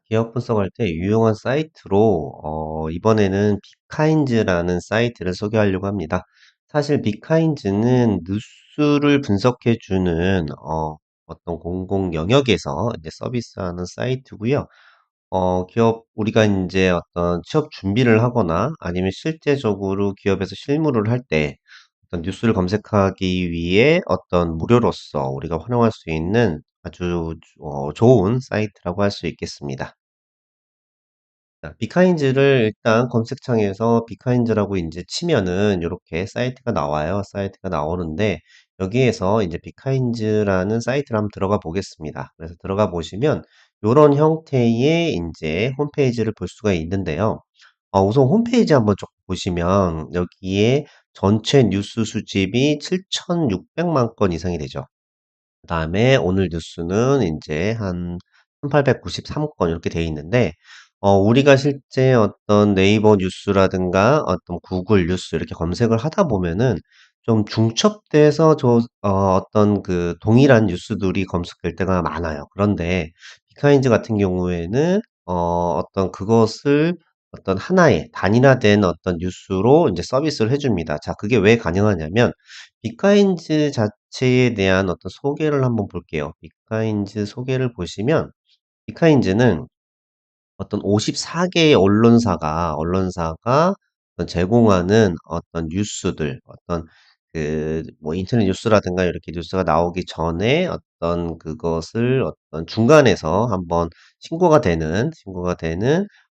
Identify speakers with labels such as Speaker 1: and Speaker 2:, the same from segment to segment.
Speaker 1: 기업 분석할 때 유용한 사이트로 이번에는 빅카인즈라는 사이트를 소개하려고 합니다. 사실 빅카인즈는 뉴스를 분석해 주는 어떤 공공 영역에서 이제 서비스하는 사이트고요. 기업 우리가 이제 어떤 취업 준비를 하거나 아니면 실제적으로 기업에서 실무를 할 때 어떤 뉴스를 검색하기 위해 어떤 무료로서 우리가 활용할 수 있는 아주 좋은 사이트라고 할 수 있겠습니다. 자, 비카인즈를 일단 검색창에서 비카인즈라고 이제 치면은 요렇게 사이트가 나와요. 사이트가 나오는데 여기에서 이제 비카인즈라는 사이트를 한번 들어가 보겠습니다. 그래서 들어가 보시면 요런 형태의 이제 홈페이지를 볼 수가 있는데요. 우선 홈페이지 한번 쭉 보시면 여기에 전체 뉴스 수집이 7,600만 건 이상이 되죠. 그다음에 오늘 뉴스는 이제 한 1,893건 이렇게 돼 있는데 우리가 실제 어떤 네이버 뉴스라든가 어떤 구글 뉴스 이렇게 검색을 하다 보면은 좀 중첩돼서 어떤 그 동일한 뉴스들이 검색될 때가 많아요. 그런데 비카인즈 같은 경우에는 어떤 그것을 어떤 하나의 단일화된 어떤 뉴스로 이제 서비스를 해 줍니다. 자, 그게 왜 가능하냐면 빅카인즈 자체에 대한 어떤 소개를 한번 볼게요. 빅카인즈 소개를 보시면 빅카인즈는 어떤 54개의 언론사가 어떤 제공하는 어떤 뉴스들, 어떤 그 뭐 인터넷 뉴스라든가 이렇게 뉴스가 나오기 전에 어떤 그것을 어떤 중간에서 한번 신고가 되는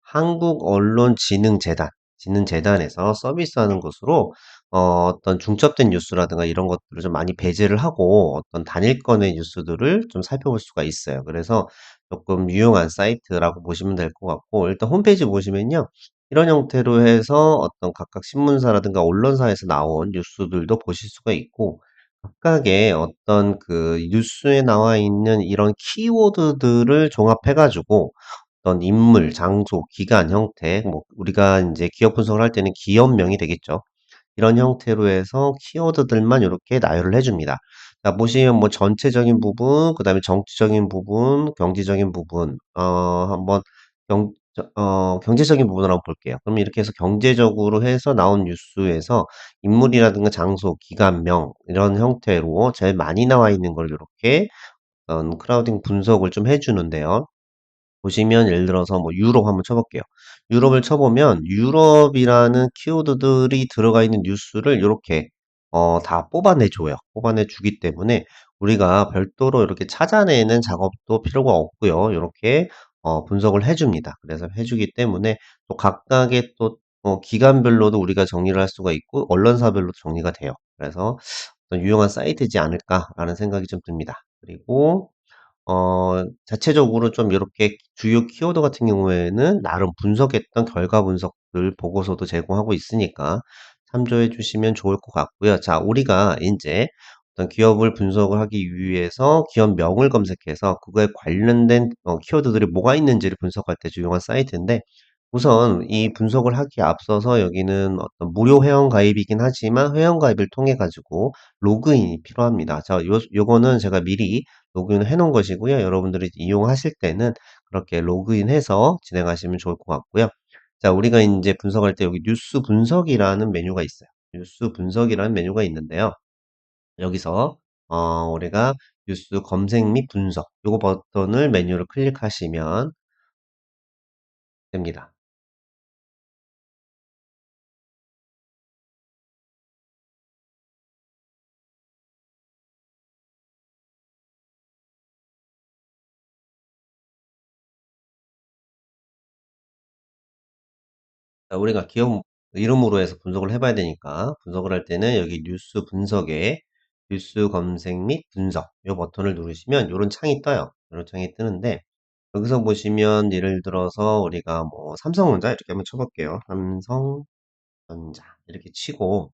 Speaker 1: 한국언론진흥재단에서 서비스하는 것으로 어떤 중첩된 뉴스라든가 이런 것들을 좀 많이 배제를 하고 어떤 단일권의 뉴스들을 좀 살펴볼 수가 있어요. 그래서 조금 유용한 사이트라고 보시면 될 것 같고 일단 홈페이지 보시면요. 이런 형태로 해서 어떤 각각 신문사라든가 언론사에서 나온 뉴스들도 보실 수가 있고 각각의 어떤 그 뉴스에 나와 있는 이런 키워드들을 종합해 가지고 어떤 인물, 장소, 기간, 형태 뭐 우리가 이제 기업 분석을 할 때는 기업명이 되겠죠. 이런 형태로 해서 키워드들만 이렇게 나열을 해 줍니다. 자, 보시면 뭐 전체적인 부분, 그다음에 정치적인 부분, 경제적인 부분, 한번 경제적인 부분을 한번 볼게요. 그럼 이렇게 해서 경제적으로 해서 나온 뉴스에서 인물이라든가 장소, 기간명 이런 형태로 제일 많이 나와 있는 걸 이렇게 크라우딩 분석을 좀 해 주는데요. 보시면 예를 들어서 뭐 유럽 한번 쳐볼게요. 유럽을 쳐보면 유럽이라는 키워드들이 들어가 있는 뉴스를 이렇게 다 뽑아내 줘요. 뽑아내 주기 때문에 우리가 별도로 이렇게 찾아내는 작업도 필요가 없고요. 이렇게 분석을 해줍니다. 그래서 해주기 때문에 또 각각의 또 기간별로도 우리가 정리를 할 수가 있고 언론사별로도 정리가 돼요. 그래서 어떤 유용한 사이트지 않을까라는 생각이 좀 듭니다. 그리고 자체적으로 좀 이렇게 주요 키워드 같은 경우에는 나름 분석했던 결과 분석들 보고서도 제공하고 있으니까 참조해 주시면 좋을 것 같고요. 자, 우리가 인제 어떤 기업을 분석을 하기 위해서 기업명을 검색해서 그거에 관련된 키워드들이 뭐가 있는지를 분석할 때 유용한 사이트인데 우선 이 분석을 하기에 앞서서 여기는 어떤 무료 회원 가입이긴 하지만 회원 가입을 통해 가지고 로그인이 필요합니다. 자, 요거는 제가 미리 로그인을 해 놓은 것이고요. 여러분들이 이용하실 때는 그렇게 로그인해서 진행하시면 좋을 것 같고요. 자, 우리가 인제 분석할 때 여기 뉴스 분석이라는 메뉴가 있어요. 뉴스 분석이라는 메뉴가 있는데요. 여기서 우리가 뉴스 검색 및 분석 요거 버튼을 메뉴를 클릭하시면 됩니다. 자, 우리가 기업 이름으로 해서 분석을 해 봐야 되니까 분석을 할 때는 여기 뉴스 분석에 뉴스 검색 및 분석 요 버튼을 누르시면 요런 창이 떠요. 요런 창이 뜨는데 여기서 보시면 예를 들어서 우리가 뭐 삼성전자 이렇게 한번 쳐 볼게요. 삼성전자 이렇게 치고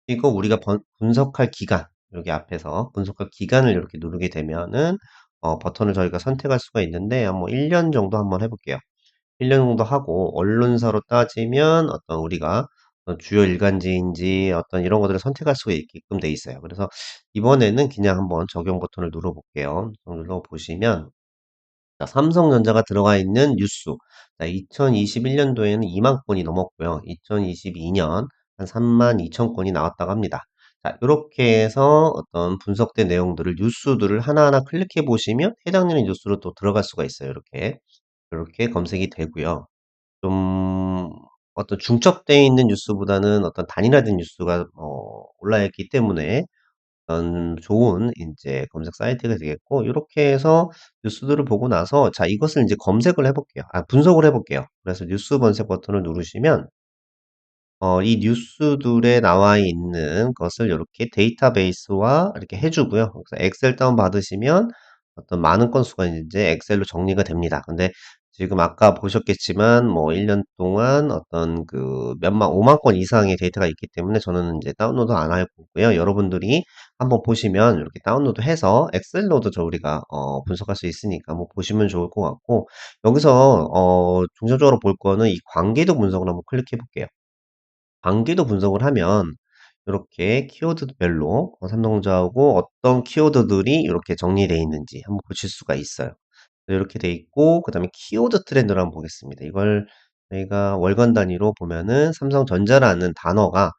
Speaker 1: 이거 우리가 분석할 기간 여기 앞에서 분석할 기간을 이렇게 누르게 되면은 버튼을 저희가 선택할 수가 있는데 뭐 1년 정도 한번 해 볼게요. 1년 정도 하고 언론사로 따지면 어떤 우리가 어떤 주요 일간지인지 어떤 이런 것들을 선택할 수가 있게끔 돼 있어요. 그래서 이번에는 그냥 한번 적용 버튼을 눌러 볼게요. 눌러 보시면 자, 삼성전자가 들어가 있는 뉴스. 자, 2021년도에는 2만 건이 넘었고요. 2022년 한 3만 2천 건이 나왔다고 합니다. 자, 이렇게 해서 어떤 분석된 내용들을 뉴스들을 하나하나 클릭해 보시면 해당되는 뉴스로 또 들어갈 수가 있어요. 이렇게 검색이 되고요. 좀 어떤 중첩되어 있는 뉴스보다는 어떤 단일화된 뉴스가 올라 있기 때문에 좋은 인제 검색 사이트가 되겠고, 요렇게 해서 뉴스들을 보고 나서 자, 이것을 인제 검색을 해 볼게요. 분석을 해 볼게요. 그래서 뉴스 검색 버튼을 누르시면 이 뉴스들에 나와 있는 것을 요렇게 데이터베이스화 이렇게 해 주고요. 그래서 엑셀 다운 받으시면 어떤 많은 건수가 이제 엑셀로 정리가 됩니다. 근데 지금 아까 보셨겠지만 뭐 1년 동안 어떤 그 몇만 5만 건 이상의 데이터가 있기 때문에 저는 이제 다운로드 안 할 거고요. 여러분들이 한번 보시면 이렇게 다운로드해서 엑셀로도 우리가 분석할 수 있으니까 뭐 보시면 좋을 것 같고, 여기서 중점적으로 볼 거는 이 관계도 분석을 한번 클릭해 볼게요. 관계도 분석을 하면 이렇게 키워드별로 삼성전자하고 어떤 키워드들이 이렇게 정리되어 있는지 한번 보실 수가 있어요. 이렇게 돼 있고, 그 다음에 키워드 트렌드를 한번 보겠습니다. 이걸 저희가 월간 단위로 보면은 삼성전자라는 단어가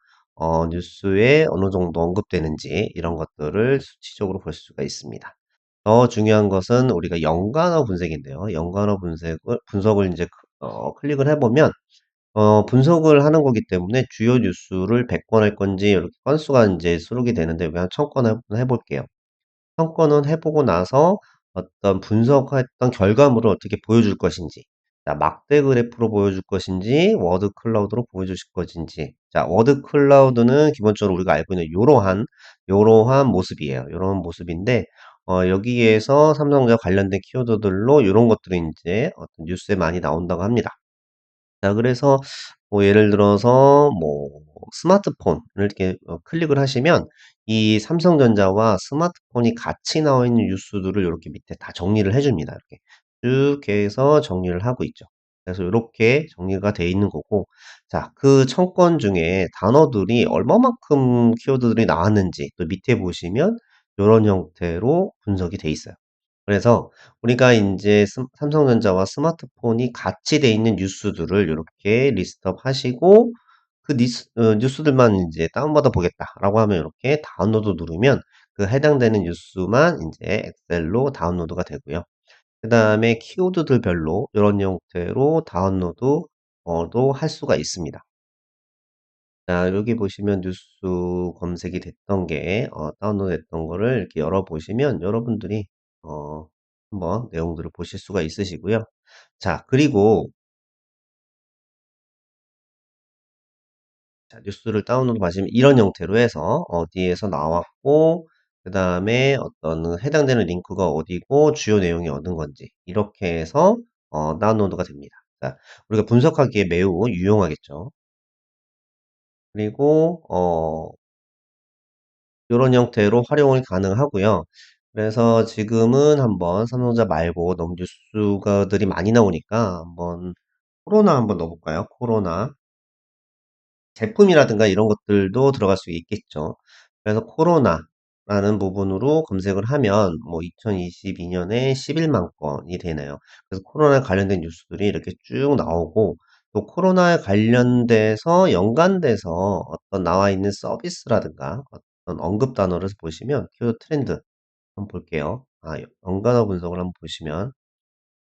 Speaker 1: 뉴스에 어느 정도 언급되는지 이런 것들을 수치적으로 볼 수가 있습니다. 더 중요한 것은 우리가 연관어 분석인데요. 연관어 분석을 이제 클릭을 해보면 분석을 하는 거기 때문에 주요 뉴스를 100건 할 건지 이렇게 건수가 이제 수록이 되는데, 여기 한 1000건 한번 해볼게요. 1000건은 해보고 나서 어떤 분석했던 결과물을 어떻게 보여줄 것인지, 자, 막대 그래프로 보여줄 것인지, 워드 클라우드로 보여주실 것인지. 자, 워드 클라우드는 기본적으로 우리가 알고 있는 요러한 모습이에요. 요런 모습인데, 여기에서 삼성전자 관련된 키워드들로 이런 것들이 이제 어떤 뉴스에 많이 나온다고 합니다. 자, 그래서 뭐 예를 들어서 뭐 스마트폰을 이렇게 클릭을 하시면 이 삼성전자와 스마트폰이 같이 나와 있는 뉴스들을 이렇게 밑에 다 정리를 해줍니다. 이렇게 쭉 해서 정리를 하고 있죠. 그래서 이렇게 정리가 돼 있는 거고, 자, 그 청건 중에 단어들이 얼마만큼 키워드들이 나왔는지 또 밑에 보시면 이런 형태로 분석이 돼 있어요. 그래서 우리가 인제 삼성전자와 스마트폰이 같이 돼 있는 뉴스들을 요렇게 리스트업 하시고, 그 뉴스들만 인제 다운받아 보겠다라고 하면 요렇게 다운로드 누르면 그 해당되는 뉴스만 인제 엑셀로 다운로드가 되고요. 그다음에 키워드들별로 요런 형태로 다운로드 도 할 수가 있습니다. 자, 여기 보시면 뉴스 검색이 됐던 게 다운로드 됐던 거를 이렇게 열어 보시면 여러분들이 어 한번 내용들을 보실 수가 있으시고요. 자, 그리고 자, 뉴스를 다운로드 하시면 이런 형태로 해서 어디에서 나왔고, 그다음에 어떤 해당되는 링크가 어디고 주요 내용이 어떤 건지 이렇게 해서 다운로드가 됩니다. 자, 우리가 분석하기에 매우 유용하겠죠. 그리고 요런 형태로 활용이 가능하고요. 그래서 지금은 한번 삼성전자 말고 너무 뉴스가들이 많이 나오니까 한번 코로나 한번 넣어볼까요? 코로나. 제품이라든가 이런 것들도 들어갈 수 있겠죠. 그래서 코로나라는 부분으로 검색을 하면 뭐 2022년에 11만 건이 되네요. 그래서 코로나 관련된 뉴스들이 이렇게 쭉 나오고, 또 코로나에 관련돼서 연관돼서 어떤 나와 있는 서비스라든가 어떤 언급 단어를 보시면 키워드 트렌드 한번 볼게요. 연관어 분석을 한번 보시면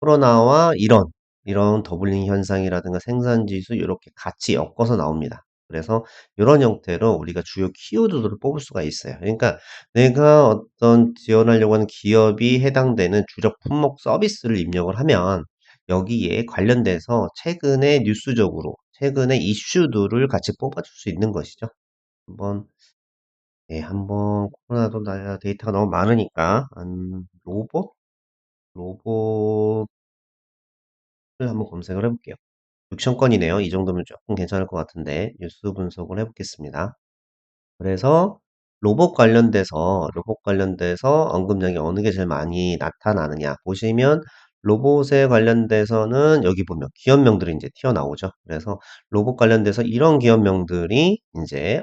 Speaker 1: 코로나와 이런 더블링 현상이라든가 생산 지수 이렇게 같이 엮어서 나옵니다. 그래서 이런 형태로 우리가 주요 키워드들을 뽑을 수가 있어요. 그러니까 내가 어떤 지원하려고 하는 기업이 해당되는 주력 품목 서비스를 입력을 하면 여기에 관련돼서 최근의 이슈들을 같이 뽑아줄 수 있는 것이죠. 한번 한번 코로나도 나야 데이터가 너무 많으니까 로봇을 한번 검색을 해볼게요. 6천 건이네요. 이 정도면 조금 괜찮을 것 같은데 뉴스 분석을 해보겠습니다. 그래서 로봇 관련돼서 언급량이 어느 게 제일 많이 나타나느냐 보시면 로봇에 관련돼서는 여기 보면 기업명들이 인제 튀어나오죠. 그래서 로봇 관련돼서 이런 기업명들이 인제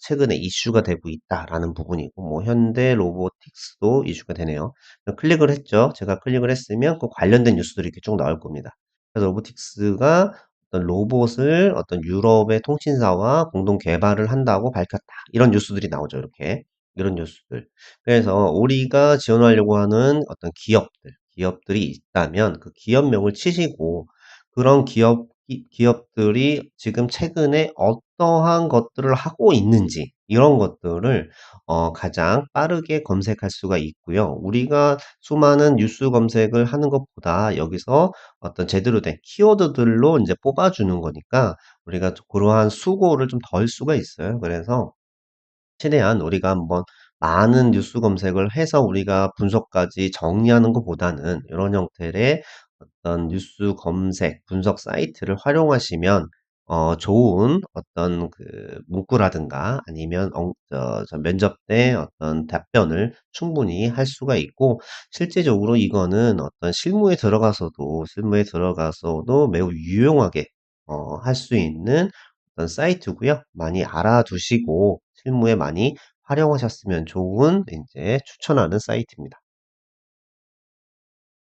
Speaker 1: 최근에 이슈가 되고 있다라는 부분이고 뭐 현대 로보틱스도 이슈가 되네요. 클릭을 했죠. 제가 클릭을 했으면 그 관련된 뉴스들이 이렇게 쭉 나올 겁니다. 그래서 로보틱스가 어떤 로봇을 어떤 유럽의 통신사와 공동 개발을 한다고 밝혔다. 이런 뉴스들이 나오죠, 이렇게. 이런 뉴스들. 그래서 우리가 지원하려고 하는 어떤 기업들이 있다면 그 기업명을 치시고 그런 기업들이 지금 최근에 어떠한 것들을 하고 있는지 이런 것들을 가장 빠르게 검색할 수가 있고요. 우리가 수많은 뉴스 검색을 하는 것보다 여기서 어떤 제대로 된 키워드들로 이제 뽑아주는 거니까 우리가 그러한 수고를 좀 덜 수가 있어요. 그래서 최대한 우리가 한번 많은 뉴스 검색을 해서 우리가 분석까지 정리하는 것보다는 이런 형태의 어떤 뉴스 검색, 분석 사이트를 활용하시면 좋은 어떤 그 문구라든가 아니면 면접 때 어떤 답변을 충분히 할 수가 있고 실제적으로 이거는 어떤 실무에 들어가서도 매우 유용하게 할 수 있는 어떤 사이트고요. 많이 알아두시고 실무에 많이 활용하셨으면 좋은 이제 추천하는 사이트입니다.